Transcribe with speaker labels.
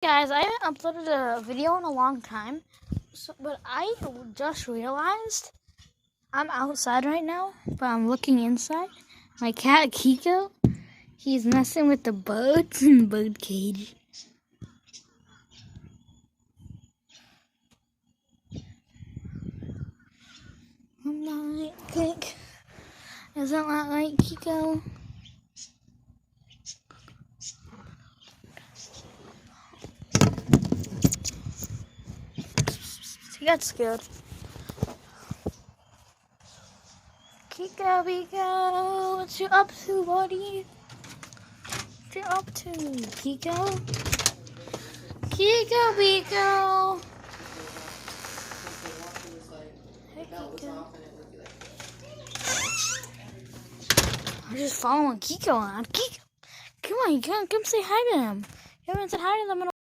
Speaker 1: Guys, I haven't uploaded a video in a long time, but I just realized I'm outside right now, but I'm looking inside. My cat Kiko, he's messing with the birds in the bird cage. I'm not pink. Is that not right, Kiko? He got scared. Kiko, what you up to, buddy? What you up to, Kiko? Kiko. Hey, Kiko. I'm just following Kiko on. Kiko, come on, you gotta come say hi to him. You haven't said hi to them in a